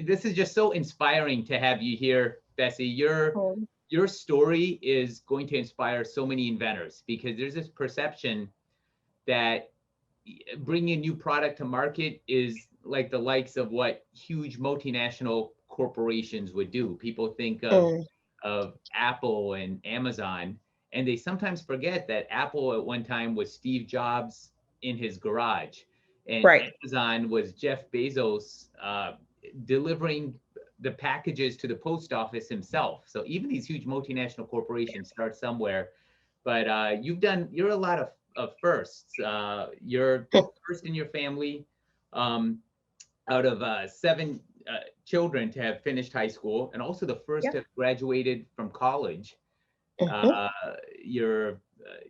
this is just so inspiring to have you here, Bessie. Oh, Your story is going to inspire so many inventors because there's this perception that bringing a new product to market is like the likes of what huge multinational corporations would do. People think mm, of Apple and Amazon, and they sometimes forget that Apple at one time was Steve Jobs in his garage, and right. Amazon was Jeff Bezos delivering the packages to the post office himself. So even these huge multinational corporations start somewhere. But you're a lot of firsts. You're the first in your family out of seven children to have finished high school, and also the first Yeah. to have graduated from college. Hmm. Uh, you're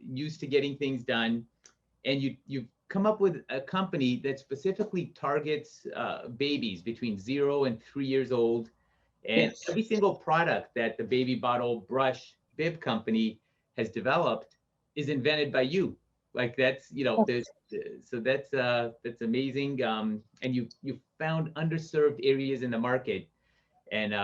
used to getting things done, and you've come up with a company that specifically targets babies between 0 and 3 years old. And Yes. every single product that the Baby Bottle Brush Bib company has developed is invented by you. Like that's, there's, so that's amazing. And you found underserved areas in the market and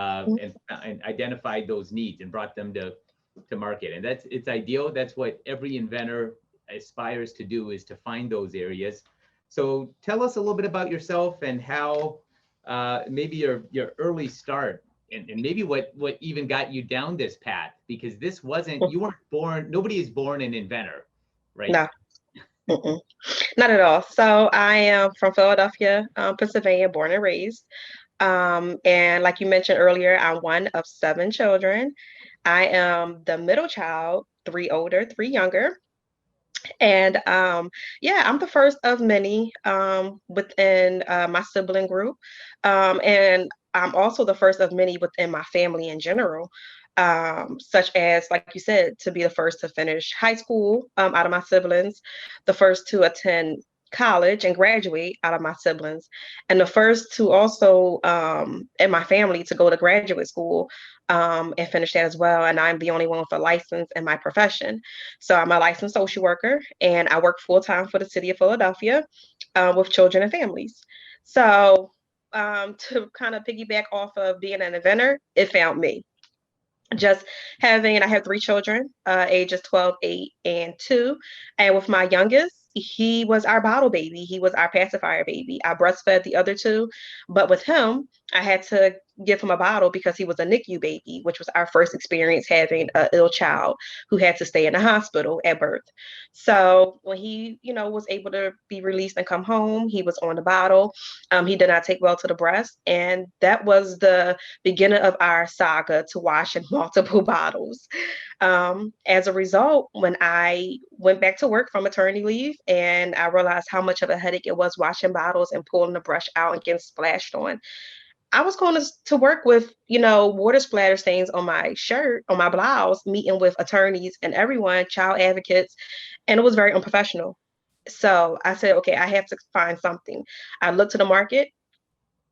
identified those needs and brought them to market. And it's ideal. That's what every inventor aspires to do, is to find those areas. So tell us a little bit about yourself and how maybe your early start and maybe what even got you down this path, because this wasn't, you weren't born, nobody is born an inventor, right? No. Mm-mm. Not at all. So I am from Philadelphia, Pennsylvania, born and raised. And like you mentioned earlier, I'm one of seven children. I am the middle child, three older, three younger. And yeah, I'm the first of many within my sibling group. And I'm also the first of many within my family in general, such as, like you said, to be the first to finish high school out of my siblings, the first to attend college and graduate out of my siblings, and the first to also in my family to go to graduate school and finish that as well. And I'm the only one with a license in my profession. So I'm a licensed social worker and I work full time for the city of Philadelphia with children and families. So to kind of piggyback off of being an inventor, it found me. Just I have three children, ages 12, 8, and 2. And with my youngest, he was our bottle baby. He was our pacifier baby. I breastfed the other two, but with him, I had to give him a bottle because he was a NICU baby, which was our first experience having an ill child who had to stay in the hospital at birth. So when he, was able to be released and come home, he was on the bottle. He did not take well to the breast, and that was the beginning of our saga to wash in multiple bottles. As a result, when I went back to work from maternity leave and I realized how much of a headache it was washing bottles and pulling the brush out and getting splashed on, I was going to work with, water splatter stains on my shirt, on my blouse, meeting with attorneys and everyone, child advocates, and it was very unprofessional. So I said, okay, I have to find something. I looked to the market,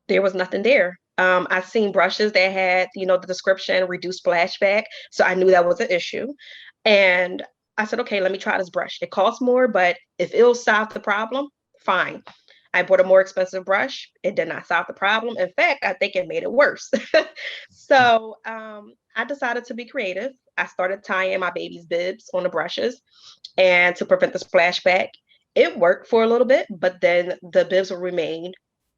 there was nothing there. I seen brushes that had, the description reduced splashback. So I knew that was an issue. And I said, okay, let me try this brush. It costs more, but if it'll solve the problem, fine. I bought a more expensive brush. It did not solve the problem. In fact, I think it made it worse. So I decided to be creative. I started tying my baby's bibs on the brushes and to prevent the splashback. It worked for a little bit, but then the bibs will remain,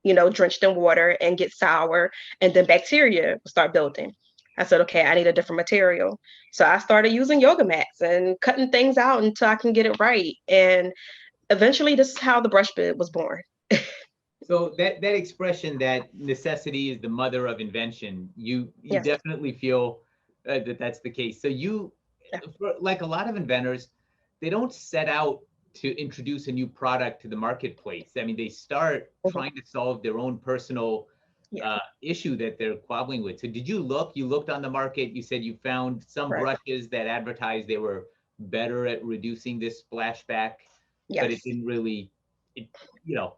drenched in water and get sour, and then bacteria will start building. I said, okay, I need a different material. So I started using yoga mats and cutting things out until I can get it right. And eventually, this is how the brush bib was born. So that expression, that necessity is the mother of invention, you Yes. definitely feel that that's the case. So Yeah. like a lot of inventors, they don't set out to introduce a new product to the marketplace. I mean, they start Mhm. trying to solve their own personal Yeah. issue that they're quabbling with. So did you look? You looked on the market. You said you found some Correct. brushes that advertised they were better at reducing this splashback, but it Yes. didn't really. It,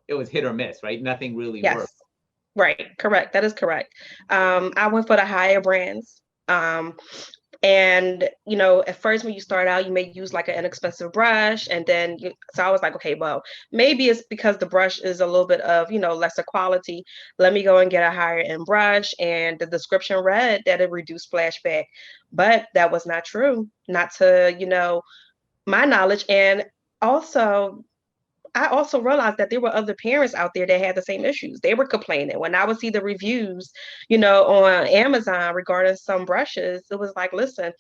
it was hit or miss, right? Nothing really worked. Yes. Right. Correct. That is correct. I went for the higher brands. Um, And, at first when you start out, you may use like an inexpensive brush. And then, so I was like, okay, well, maybe it's because the brush is a little bit of, lesser quality. Let me go and get a higher end brush. And the description read that it reduced splashback, but that was not true, not to, my knowledge. And also, I also realized that there were other parents out there that had the same issues. They were complaining. When I would see the reviews, on Amazon regarding some brushes, it was like, listen,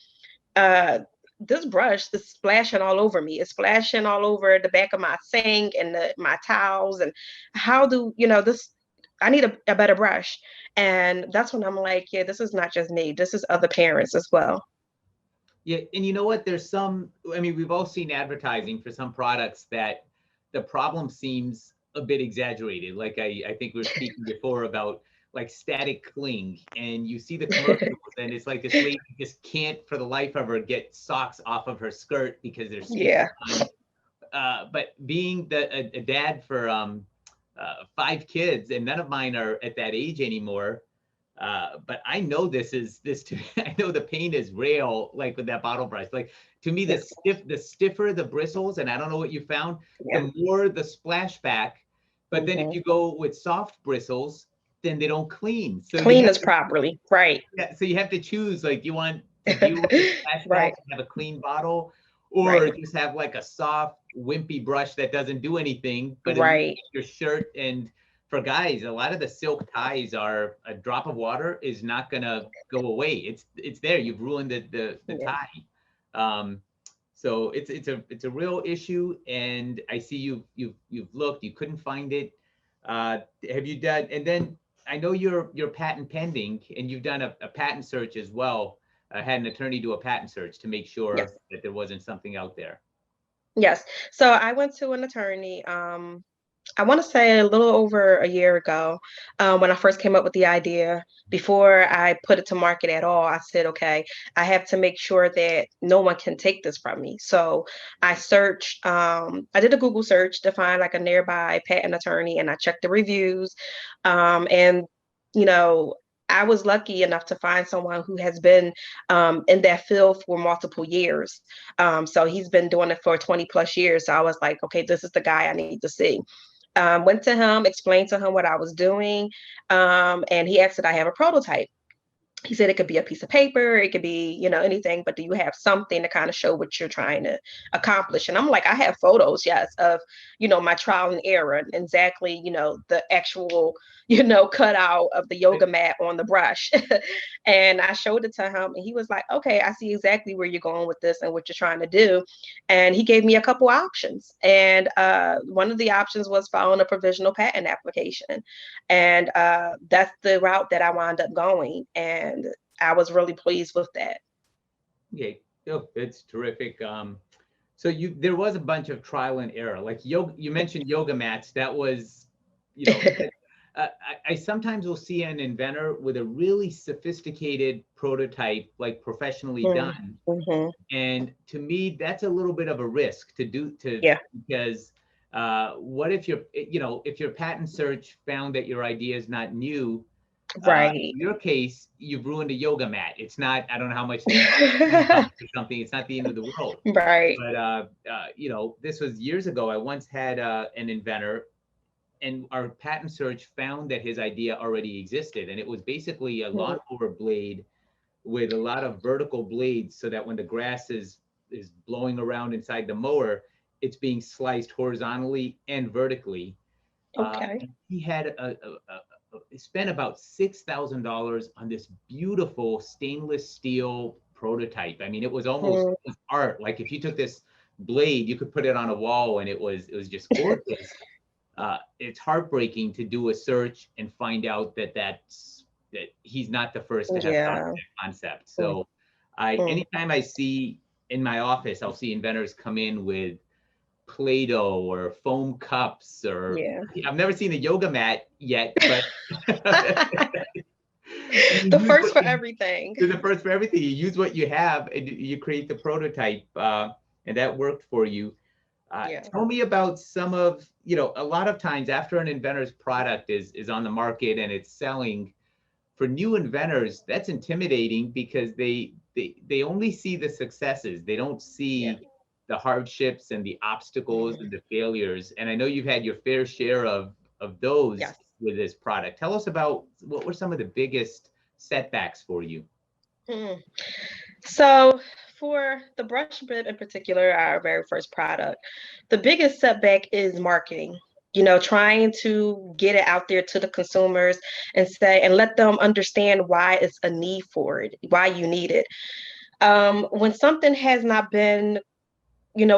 uh, this brush is splashing all over me. It's splashing all over the back of my sink and my towels. And how do, this, I need a better brush. And that's when I'm like, yeah, this is not just me. This is other parents as well. Yeah, and you know what? There's some, I mean, we've all seen advertising for some products that the problem seems a bit exaggerated. Like I think we were speaking before about like static cling, and you see the commercials and it's like this lady just can't for the life of her get socks off of her skirt because they're Yeah. but being a dad for 5 kids, and none of mine are at that age anymore. But I know I know the pain is real, like with that bottle brush. Like to me, the stiffer the bristles, and I don't know what you found, the more the splashback. But then if you go with soft bristles, then they don't clean. So clean us properly, right? Yeah, so you have to choose, like, you want to deal with the splashback Right. and have a clean bottle, or just have like a soft, wimpy brush that doesn't do anything, but Right. your shirt. And for guys, a lot of the silk ties are a drop of water is not gonna go away. It's there. You've ruined the tie. So it's a real issue, and I see you've looked, you couldn't find it. Have you done? And then I know you're patent pending, and you've done a patent search as well. Had an attorney do a patent search to make sure that there wasn't something out there. Yes. So I went to an attorney. I want to say a little over a year ago, when I first came up with the idea. Before I put it to market at all, I said, okay, I have to make sure that no one can take this from me. So I searched, I did a Google search to find like a nearby patent attorney, and I checked the reviews. And, you know, I was lucky enough to find someone who has been in that field for multiple years. So he's been doing it for 20 plus years. So I was like, okay, this is the guy I need to see. Went to him, explained to him what I was doing, and he asked, did I have a prototype? He said it could be a piece of paper, it could be, anything, but do you have something to kind of show what you're trying to accomplish? And I'm like, I have photos, yes, of, my trial and error, and exactly, the actual, cutout of the yoga mat on the brush. And I showed it to him, and he was like, okay, I see exactly where you're going with this and what you're trying to do. And he gave me a couple options. And one of the options was filing a provisional patent application. And that's the route that I wound up going. And I was really pleased with that. Okay, oh, it's terrific. So there was a bunch of trial and error. Like you mentioned yoga mats. That was, I sometimes will see an inventor with a really sophisticated prototype, like professionally done. And to me, that's a little bit of a risk because what if if your patent search found that your idea is not new? Right. In your case, you've ruined a yoga mat. It's not, I don't know how much they cost or something. It's not the end of the world. Right. But, this was years ago. I once had an inventor, and our patent search found that his idea already existed. And it was basically a lawnmower blade with a lot of vertical blades, so that when the grass is blowing around inside the mower, it's being sliced horizontally and vertically. Okay. He had spent about $6,000 on this beautiful stainless steel prototype. I mean, it was almost art. Like if you took this blade, you could put it on a wall, and it was just gorgeous. It's heartbreaking to do a search and find out that he's not the first to have thought of that concept. So anytime I see in my office, I'll see inventors come in with Play-Doh or foam cups, or I've never seen a yoga mat yet, but the first for everything. The first for everything. You use what you have, and you create the prototype, and that worked for you. Tell me about some of, a lot of times after an inventor's product is on the market and it's selling, for new inventors, that's intimidating because they they only see the successes. They don't see the hardships and the obstacles and the failures. And I know you've had your fair share of those Yes. with this product. Tell us about what were some of the biggest setbacks for you? Mm. So for the brush bib in particular, our very first product, the biggest setback is marketing. Trying to get it out there to the consumers and say and let them understand why it's a need for it, why you need it. When something has not been,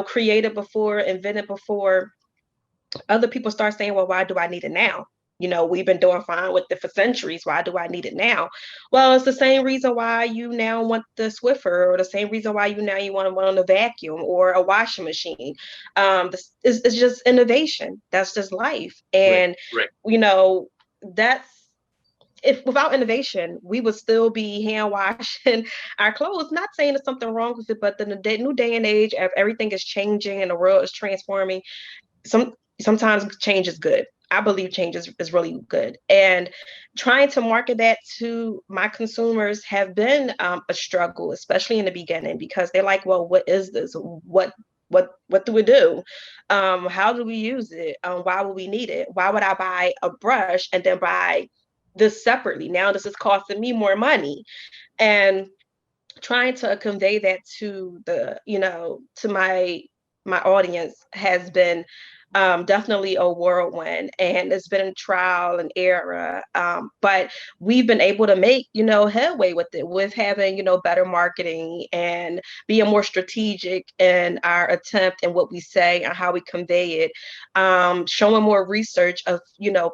created before, invented before, other people start saying, well, why do I need it now? We've been doing fine with it for centuries. Why do I need it now? Well, it's the same reason why you now want the Swiffer, or the same reason why you want to want a vacuum or a washing machine. It's just innovation. That's just life. Right. And, you know, that's if without innovation, we would still be hand washing our clothes. Not saying there's something wrong with it, but the new day and age, everything is changing and the world is transforming. Sometimes change is good. I believe change is really good. And trying to market that to my consumers have been a struggle, especially in the beginning, because they're like, well, what is this? What do we do? How do we use it? Why would we need it? Why would I buy a brush and then buy this separately? Now this is costing me more money. And trying to convey that to to my audience has been definitely a whirlwind, and it's been a trial and error. But we've been able to make, headway with it, with having, better marketing and being more strategic in our attempt and what we say and how we convey it. Showing more research of,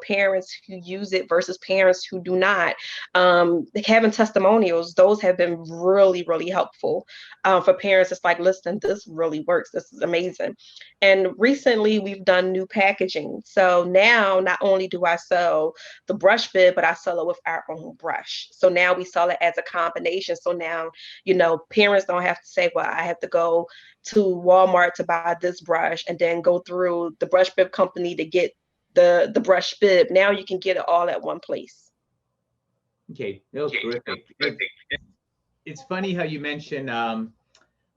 parents who use it versus parents who do not. Having testimonials, those have been really, really helpful for parents. It's like, listen, this really works. This is amazing. And recently we've done new packaging. So now not only do I sell the brush bib, but I sell it with our own brush. So now we sell it as a combination. So now, parents don't have to say, well, I have to go to Walmart to buy this brush and then go through the brush bib company to get the brush bib. Now you can get it all at one place. Okay, that was terrific. It's funny how you mentioned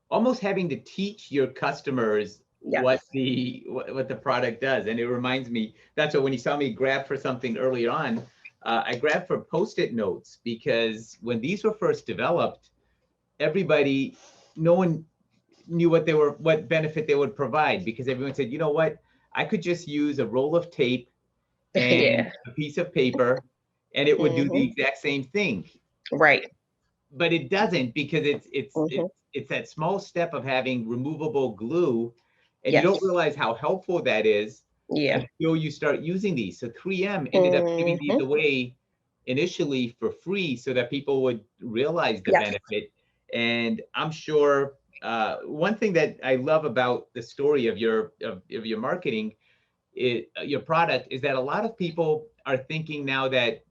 almost having to teach your customers what the product does. And it reminds me, that's what when you saw me grab for something earlier on, I grabbed for Post-it notes, because when these were first developed, no one knew what benefit they would provide, because everyone said, you know what, I could just use a roll of tape and a piece of paper and it would do the exact same thing. Right. But it doesn't, because it's that small step of having removable glue, and you don't realize how helpful that is until you start using these. So 3M ended up giving these away initially for free so that people would realize the benefit. And I'm sure one thing that I love about the story of your marketing, your product, is that a lot of people are thinking now that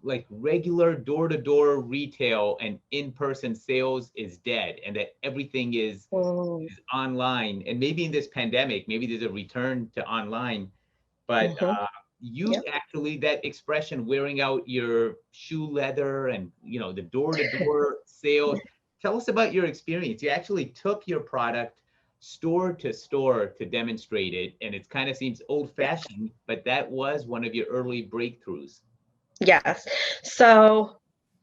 like regular door-to-door retail and in-person sales is dead, and that everything is online. And maybe in this pandemic, maybe there's a return to online, but you actually, that expression, wearing out your shoe leather and the door-to-door sales. Tell us about your experience. You actually took your product store to store to demonstrate it, and it kind of seems old-fashioned, but that was one of your early breakthroughs. Yes. So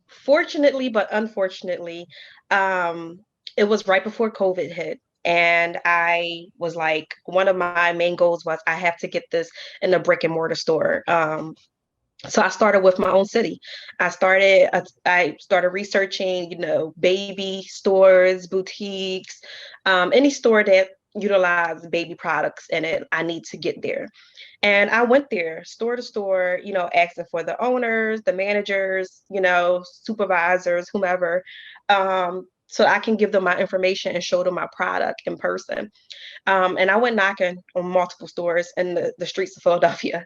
fortunately, but unfortunately, it was right before COVID hit. And I was like, one of my main goals was I have to get this in a brick and mortar store. So I started with my own city. I started researching, baby stores, boutiques, any store that utilize baby products in it. I need to get there. And I went there store to store, asking for the owners, the managers, supervisors, whomever, so I can give them my information and show them my product in person. And I went knocking on multiple stores in the streets of Philadelphia,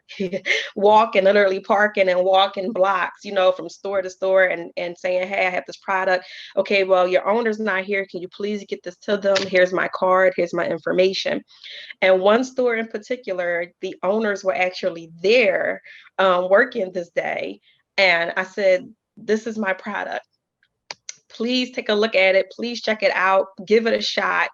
walking, literally parking and walking blocks, from store to store, and saying, hey, I have this product. Okay, well, your owner's not here. Can you please get this to them? Here's my card. Here's my information. And one store in particular, the owners were actually there working this day. And I said, this is my product. please take a look at it. Please check it out. Give it a shot.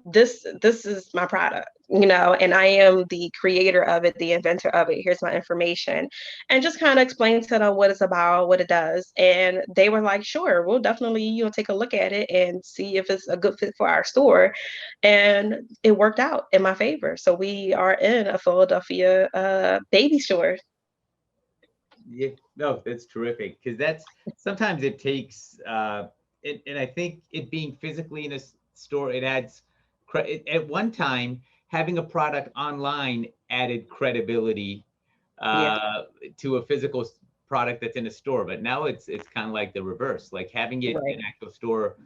This is my product, and I am the creator of it, the inventor of it. Here's my information. And just kind of explain to them what it's about, what it does. And they were like, sure, we'll definitely, take a look at it and see if it's a good fit for our store. And it worked out in my favor. So we are in a Philadelphia baby store. Yeah, no, that's terrific, because that's sometimes it takes and I think it being physically in a store, it adds at one time having a product online added credibility to a physical product that's in a store, but now it's kind of like the reverse, like having it in an actual store.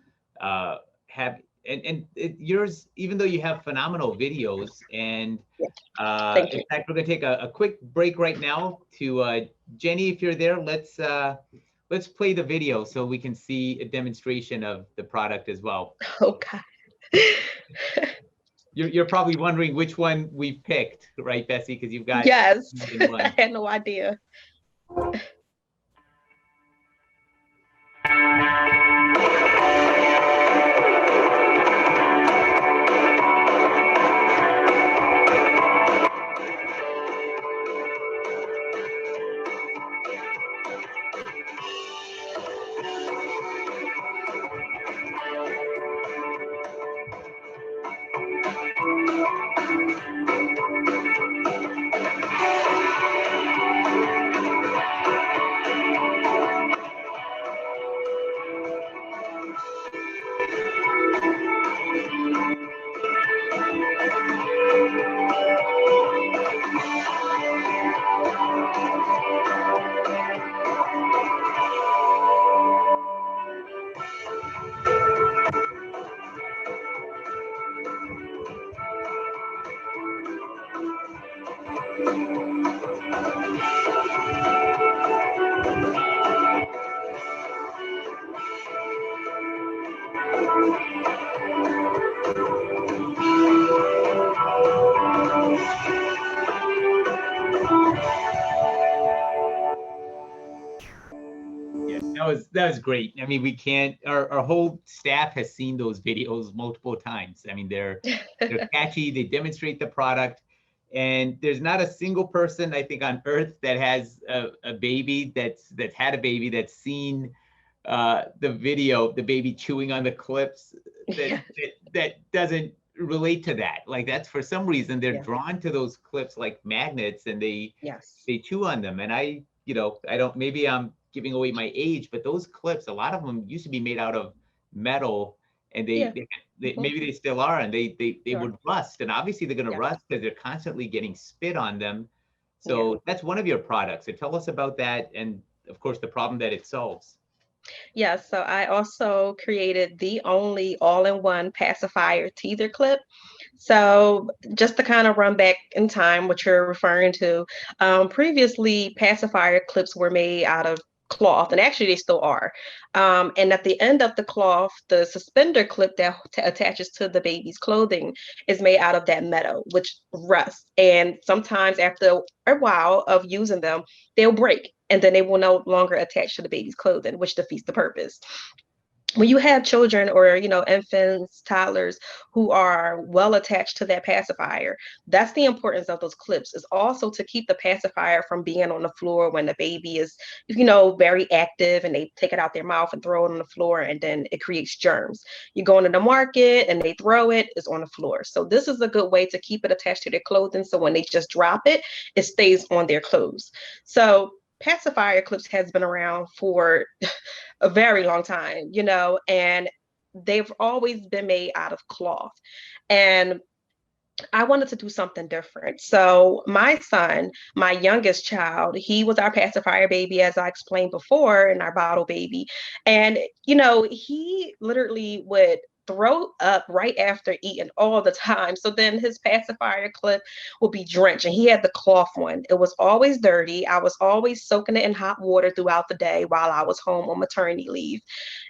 Yours, even though you have phenomenal videos, and in fact, we're gonna take a quick break right now to Jenny, if you're there, let's play the video so we can see a demonstration of the product as well. Okay. You're probably wondering which one we picked, right, Bessie? Because you've got yes. I had no idea. That was great. I mean, we can't, our whole staff has seen those videos multiple times. I mean, they're catchy, they demonstrate the product, and there's not a single person, I think, on earth that has a baby that's had a baby that's seen the video, the baby chewing on the clips, that doesn't relate to that. Like, that's, for some reason, they're drawn to those clips like magnets, and they chew on them. And I don't, maybe I'm giving away my age, but those clips, a lot of them used to be made out of metal, and they maybe they still are, and they would rust, and obviously they're going to rust because they're constantly getting spit on them. So that's one of your products. So tell us about that, and of course the problem that it solves. Yes, so I also created the only all-in-one pacifier teether clip. So just to kind of run back in time, what you're referring to, previously pacifier clips were made out of cloth, and actually they still are. And at the end of the cloth, the suspender clip that attaches to the baby's clothing is made out of that metal, which rusts. And sometimes after a while of using them, they'll break, and then they will no longer attach to the baby's clothing, which defeats the purpose. When you have children or, infants, toddlers who are well attached to that pacifier, that's the importance of those clips, is also to keep the pacifier from being on the floor when the baby is, very active, and they take it out their mouth and throw it on the floor, and then it creates germs. You go into the market and they throw it, it's on the floor. So this is a good way to keep it attached to their clothing, so when they just drop it, it stays on their clothes. So pacifier clips has been around for a very long time, and they've always been made out of cloth. And I wanted to do something different. So my son, my youngest child, he was our pacifier baby, as I explained before, and our bottle baby. And, he literally would throw up right after eating all the time. So then his pacifier clip would be drenched, and he had the cloth one. It was always dirty. I was always soaking it in hot water throughout the day while I was home on maternity leave.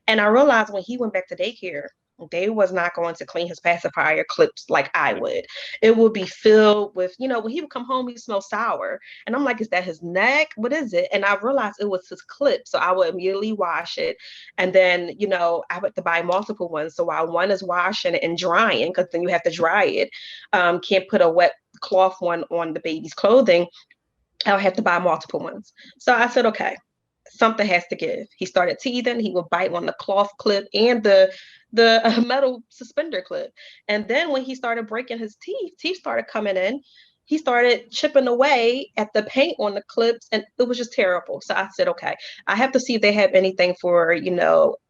And I realized when he went back to daycare, they was not going to clean his pacifier clips like I would. It would be filled with, when he would come home, he smelled sour. And I'm like, is that his neck? What is it? And I realized it was his clip. So I would immediately wash it. And then, I would have to buy multiple ones. So while one is washing and drying, because then you have to dry it, can't put a wet cloth one on the baby's clothing. I'll have to buy multiple ones. So I said, okay, something has to give. He started teething. He would bite on the cloth clip and the metal suspender clip. And then when he started breaking his teeth started coming in. He started chipping away at the paint on the clips, and it was just terrible. So I said, okay, I have to see if they have anything for,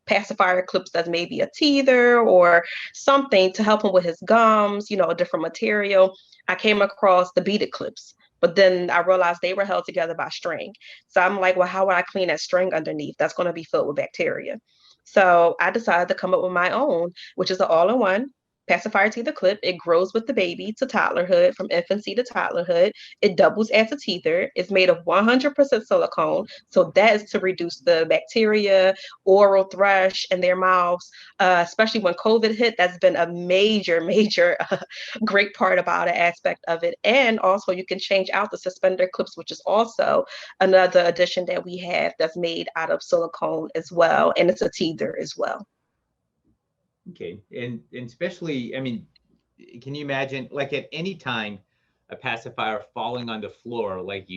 pacifier clips that's maybe a teether or something to help him with his gums, a different material. I came across the beaded clips. But then I realized they were held together by string. So I'm like, well, how would I clean that string underneath? That's going to be filled with bacteria. So I decided to come up with my own, which is an all-in-one pacifier teether clip. It grows with the baby to toddlerhood, from infancy to toddlerhood. It doubles as a teether. It's made of 100% silicone. So that is to reduce the bacteria, oral thrush in their mouths, especially when COVID hit. That's been a major, major great part about it, aspect of it. And also you can change out the suspender clips, which is also another addition that we have that's made out of silicone as well. And it's a teether as well. Okay. And especially, I mean, can you imagine, like, at any time a pacifier falling on the floor, like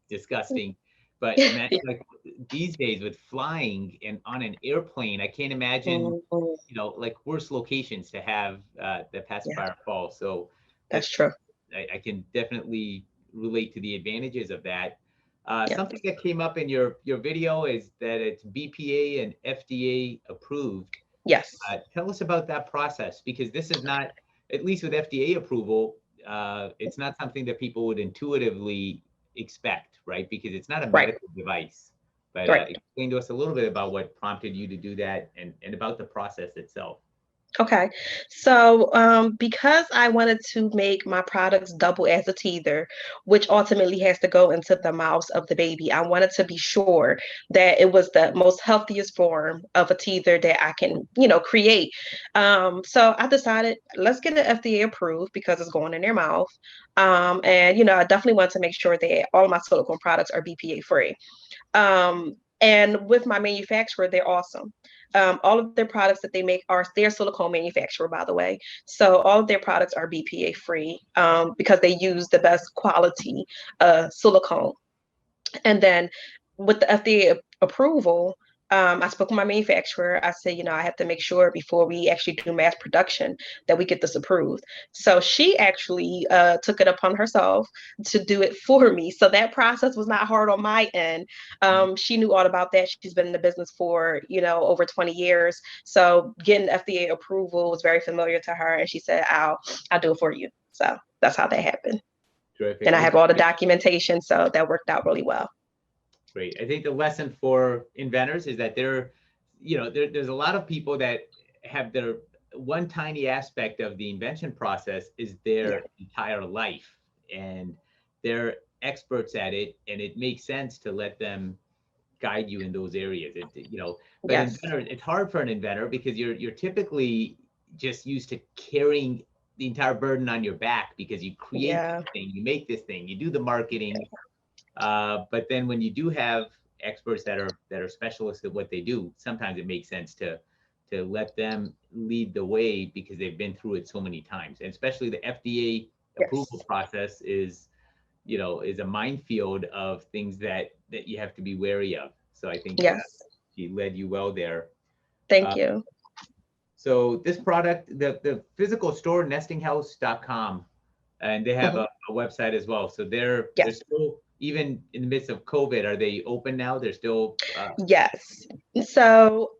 disgusting. But imagine like these days with flying and on an airplane, I can't imagine, like worse locations to have the pacifier fall. So that's true. I can definitely relate to the advantages of that. Something that came up in your video is that it's BPA and FDA approved. Yes. Tell us about that process, because this is not, at least with FDA approval, it's not something that people would intuitively expect, right? Because it's not a medical device. But explain to us a little bit about what prompted you to do that and about the process itself. Okay, so because I wanted to make my products double as a teether, which ultimately has to go into the mouths of the baby, I wanted to be sure that it was the most healthiest form of a teether that I can, create. So I decided, let's get it FDA approved because it's going in their mouth. And, I definitely want to make sure that all of my silicone products are BPA free. And with my manufacturer, they're awesome. All of their products that they make they're silicone manufacturer, by the way. So all of their products are BPA free because they use the best quality silicone. And then with the FDA approval, I spoke with my manufacturer. I said, I have to make sure before we actually do mass production that we get this approved. So she actually took it upon herself to do it for me. So that process was not hard on my end. She knew all about that. She's been in the business for, over 20 years. So getting FDA approval was very familiar to her. And she said, I'll do it for you. So that's how that happened. Terrific. And I have all the documentation. So that worked out really well. Great. I think the lesson for inventors is that there's a lot of people that have their one tiny aspect of the invention process is their entire life, and they're experts at it, and it makes sense to let them guide you in those areas. But inventor, it's hard for an inventor because you're typically just used to carrying the entire burden on your back because you create this thing, you make this thing, you do the marketing. But then when you do have experts that are specialists at what they do, sometimes it makes sense to let them lead the way because they've been through it so many times. And especially the FDA approval process is a minefield of things that you have to be wary of. So I think she led you well there. Thank you. So this product, the physical store, nestinghouse.com, and they have a website as well. So they're still, even in the midst of COVID, are they open now? They're still yes. So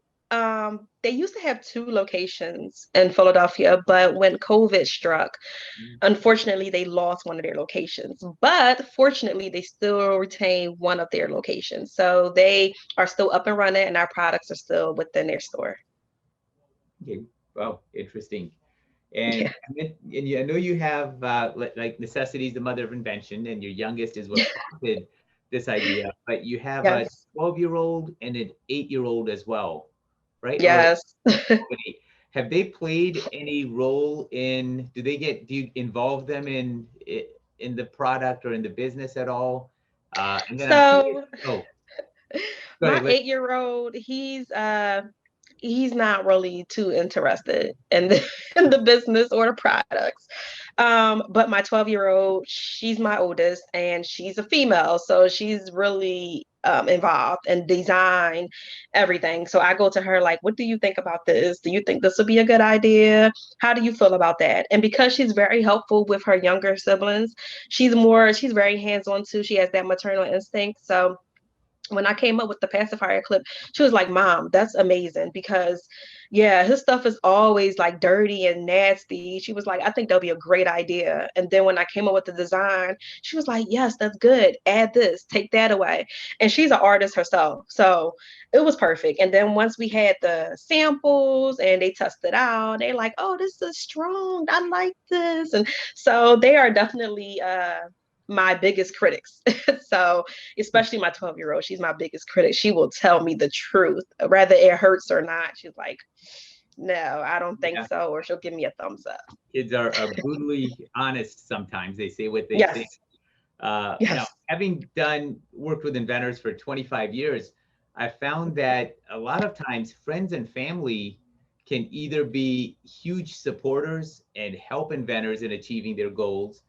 they used to have 2 locations in Philadelphia, but when COVID struck, unfortunately, they lost one of their locations. But fortunately, they still retain one of their locations. So they are still up and running, and our products are still within their store. Okay. Well, interesting. And I know you have like necessity is the mother of invention, and your youngest is what prompted this idea. But you have a 12-year-old and an 8-year-old as well, right? Yes. have they played any role in, do you involve them in the product or in the business at all? And then I'm curious, So oh, go my ahead. 8-year-old, he's not really too interested in in the business or the products. But my 12-year-old, she's my oldest and she's a female. So she's really involved in design, everything. So I go to her like, what do you think about this? Do you think this would be a good idea? How do you feel about that? And because she's very helpful with her younger siblings, she's very hands-on too. She has that maternal instinct. So when I came up with the pacifier clip, she was like, Mom, that's amazing because, yeah, his stuff is always like dirty and nasty. She was like, I think that'll be a great idea. And then when I came up with the design, she was like, yes, that's good. Add this, take that away. And she's an artist herself. So it was perfect. And then once we had the samples and they tested out, they like, oh, this is strong. I like this. And so they are definitely my biggest critics. So especially my 12-year-old, she's my biggest critic. She will tell me the truth, whether it hurts or not. She's like, no, I don't think Yeah, so. Or she'll give me a thumbs up. kids are brutally honest sometimes. They say what they think. Yes. Now, Yes. having worked with inventors for 25 years, I found that a lot of times friends and family can either be huge supporters and help inventors in achieving their goals,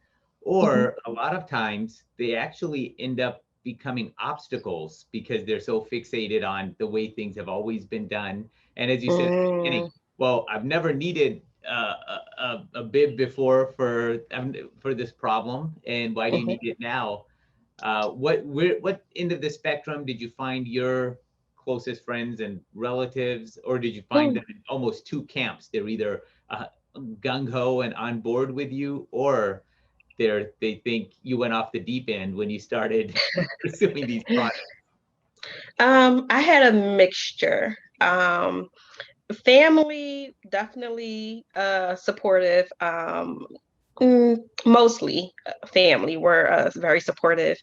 Mhm. or a lot of times they actually end up becoming obstacles because they're so fixated on the way things have always been done. And as you said at the beginning, Mm, well, I've never needed a bib before for this problem, and why do you mhm, need it now? What end of the spectrum did you find your closest friends and relatives, or did you find mm. them in almost two camps? They're either gung ho and on board with you, or they think you went off the deep end when you started pursuing these products. I had a mixture. Family definitely supportive. Mostly family were very supportive.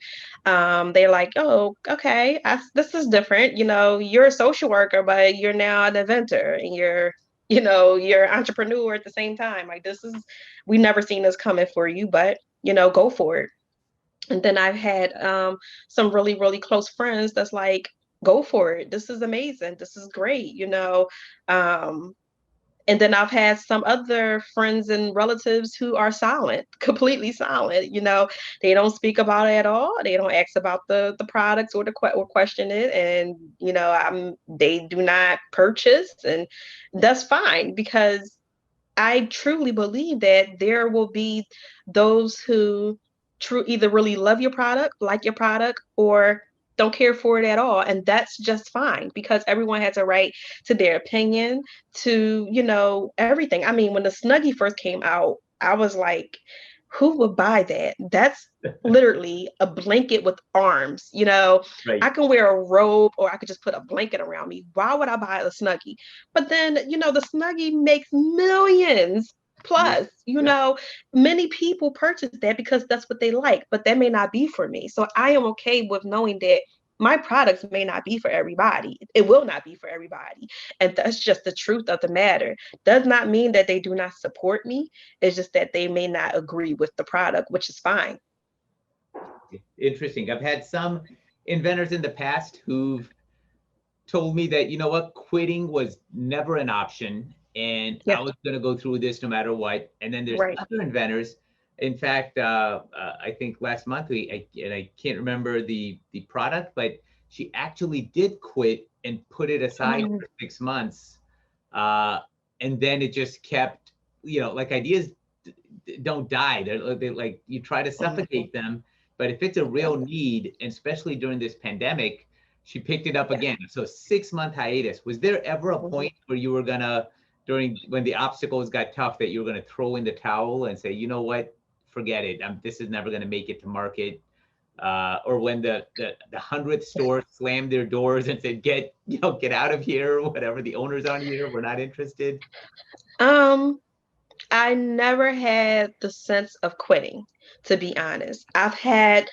They're like, oh, okay, this is different. You know, you're a social worker, but you're now an inventor, and you're an entrepreneur at the same time. Like we never seen this coming for you, but go for it. And then I've had some really, really close friends that's like, go for it. This is amazing. This is great. Um, and then I've had some other friends and relatives who are silent, completely silent. They don't speak about it at all. They don't ask about the products or question it. And they do not purchase, and that's fine because I truly believe that there will be those who either really love your product, like your product, or don't care for it at all. And that's just fine because everyone has a right to their opinion, to, everything. I mean, when the Snuggie first came out, I was like, who would buy that? That's literally a blanket with arms. I Right. can wear a robe or I could just put a blanket around me. Why would I buy a Snuggie? But then, the Snuggie makes millions Yeah. plus, Yeah. many people purchase that because that's what they like, but that may not be for me. So I am okay with knowing that my products may not be for everybody. It will not be for everybody. And that's just the truth of the matter. Does not mean that they do not support me. It's just that they may not agree with the product, which is fine. Interesting. I've had some inventors in the past who've told me that, you know what, quitting was never an option and I Yeah, was going to go through this no matter what. And then there's right. other inventors. In fact, I think last month, and I can't remember the product, but she actually did quit and put it aside Mm, for 6 months. Uh, and then it just kept, like ideas don't die. They like, you try to mhm. suffocate them, but if it's a Yeah, real need, and especially during this pandemic, she picked it up yeah. again. So 6 month hiatus. Was there ever a Mhm. point where you were gonna, during when the obstacles got tough, that you were gonna throw in the towel and say, you know what, forget it. This is never gonna make it to market. Or when the 100th store slammed their doors and said, get out of here, or whatever. The owners aren't here. We're not interested. Um, I never had the sense of quitting, to be honest. I've had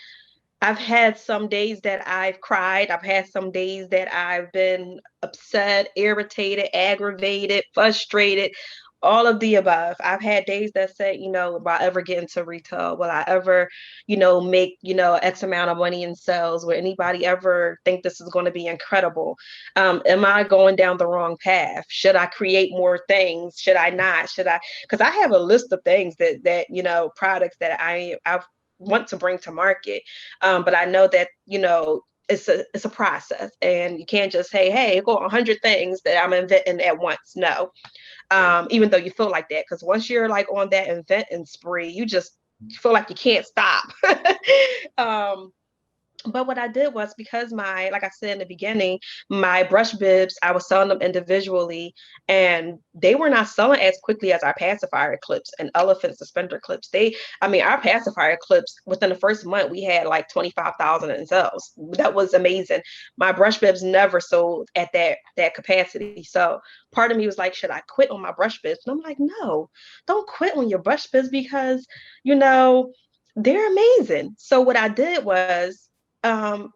I've had some days that I've cried. I've had some days that I've been upset, irritated, aggravated, frustrated, all of the above. I've had days that said, will I ever get into retail? Will I ever, make, X amount of money in sales? Will anybody ever think this is going to be incredible? Am I going down the wrong path? Should I create more things? Should I not? Should I? Because I have a list of things that products that I've want to bring to market. But I know that, it's a process, and you can't just say, hey, go 100 things that I'm inventing at once. No. Even though you feel like that, because once you're like on that inventing spree, you just feel like you can't stop. um, but what I did was, because like I said in the beginning, my brush bibs, I was selling them individually, and they were not selling as quickly as our pacifier clips and elephant suspender clips. Our pacifier clips, within the first month, we had like 25,000 in sales. That was amazing. My brush bibs never sold at that capacity. So part of me was like, should I quit on my brush bibs? And I'm like, no, don't quit on your brush bibs, because, they're amazing. So what I did was,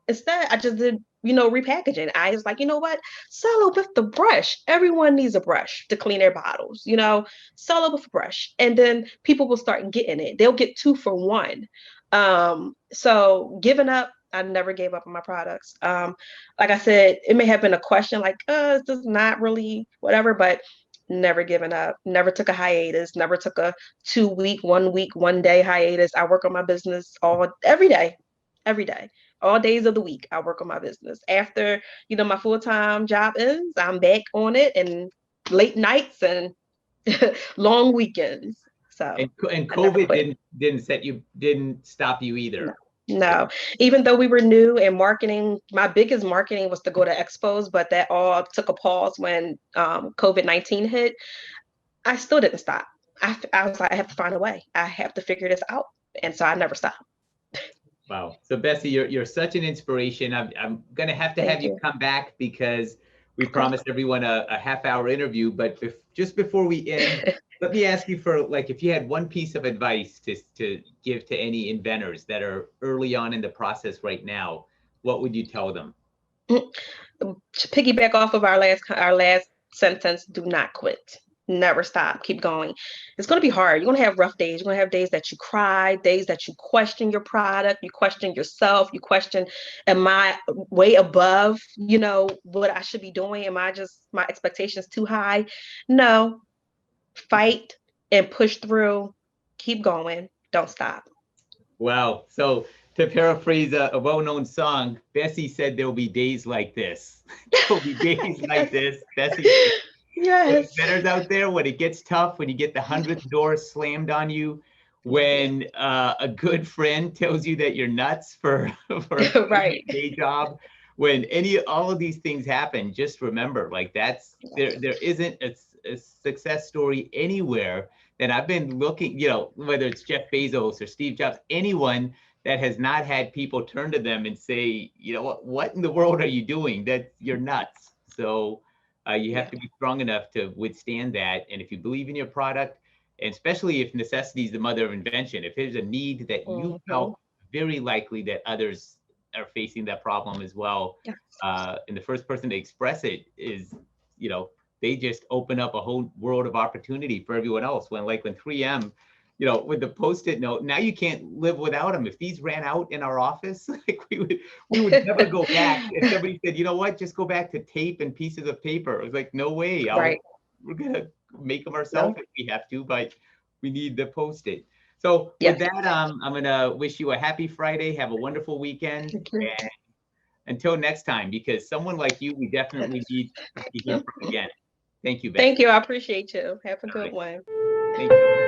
instead I just did, repackaging. I was like, you know what, sell it with the brush. Everyone needs a brush to clean their bottles, sell it with a brush, and then people will start getting it. They'll get 2 for 1. So giving up, I never gave up on my products. Like I said, it may have been a question like, this is not really whatever, but never given up, never took a hiatus, never took a 2-week, 1 week, 1 day hiatus. I work on my business every day, all days of the week. I work on my business. After, my full-time job ends, I'm back on it, and late nights and long weekends. So and COVID didn't stop you either. No, even though we were new in marketing, my biggest marketing was to go to expos, but that all took a pause when COVID-19 hit. I still didn't stop. I was like, I have to find a way. I have to figure this out. And so I never stopped. Wow. So Bessie, you're such an inspiration. I'm going to have you come back, because we promised everyone a half-hour interview. But just before we end, let me ask you for, like, if you had one piece of advice to give to any inventors that are early on in the process right now, what would you tell them? To piggyback off of our last sentence, do not quit. Never stop. Keep going. It's going to be hard. You're going to have rough days. You're going to have days that you cry, days that you question your product, you question yourself, you question, am I way above, what I should be doing? Am I just, my expectations too high? No. Fight and push through. Keep going. Don't stop. Wow. So to paraphrase a well-known song, Bessie said there'll be days like this. There'll be days like this. Bessie. Yes. Inventors out there, when it gets tough, when you get the 100th door slammed on you, when a good friend tells you that you're nuts for a right. day job, when all of these things happen, just remember, like, there isn't a success story anywhere that I've been looking, whether it's Jeff Bezos or Steve Jobs, anyone that has not had people turn to them and say, what in the world are you doing? That you're nuts. So you have to be strong enough to withstand that. And if you believe in your product, and especially if necessity is the mother of invention, if there's a need that you felt, very likely that others are facing that problem as well. Yes. And the first person to express it is, they just open up a whole world of opportunity for everyone else. When 3M, with the Post-it note, now you can't live without them. If these ran out in our office, we would never go back. If somebody said, you know what, just go back to tape and pieces of paper. It was like, no way. We're going to make them ourselves if we have to, but we need the Post-it. So with that, I'm going to wish you a happy Friday. Have a wonderful weekend. And until next time, because someone like you, we definitely need to hear from again. Thank you, Bessie. Thank you. I appreciate you. Have a good one. Thank you.